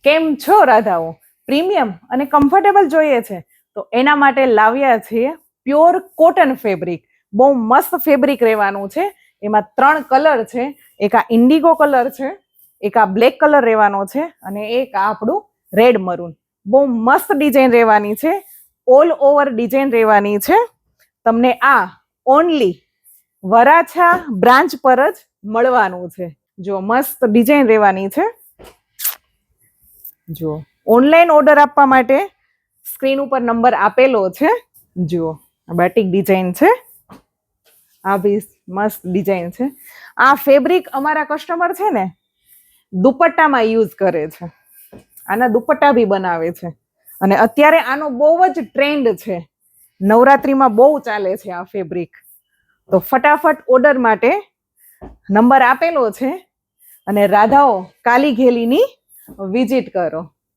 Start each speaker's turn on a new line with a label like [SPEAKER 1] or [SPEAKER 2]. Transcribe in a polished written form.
[SPEAKER 1] કેમ છો રાધાઓ? પ્રીમિયમ અને કમ્ફર્ટેબલ જોઈએ છે તો એના માટે લાવ્યા છીએ પ્યોર કોટન ફેબ્રિક. બહુ મસ્ત ફેબ્રિક રહેવાનું છે. એમાં 3 કલર છે. એક આ ઇન્ડિગો કલર છે, એક આ બ્લેક કલર રહેવાનો છે અને એક આ આપણું રેડ મરૂન. બહુ મસ્ત ડિઝાઇન રહેવાની છે. ઓલ ઓવર ડિઝાઇન રહેવાની છે. તમને આ ઓનલી વરાછા બ્રાન્ચ પર જ મળવાનું છે. જો મસ્ત ડિઝાઇન રહેવાની છે. જો ઓનલાઈન ઓર્ડર આપવા માટે સ્ક્રીન ઉપર નંબર આપેલો છે. જુઓ બાટિક ડિઝાઇન છે. આ બી મસ્ત ડિઝાઇન છે. આ ફેબ્રિક અમારા કસ્ટમર છે ને દુપટ્ટામાં યુઝ કરે છે. આના દુપટ્ટા બી બનાવે છે અને અત્યારે આનો બહુ જ ટ્રેન્ડ છે. નવરાત્રિમાં બહુ ચાલે છે આ ફેબ્રિક. તો ફટાફટ ઓર્ડર માટે નંબર આપેલો છે અને રાધાઓ કાલી ઘેલીની વિઝિટ કરો.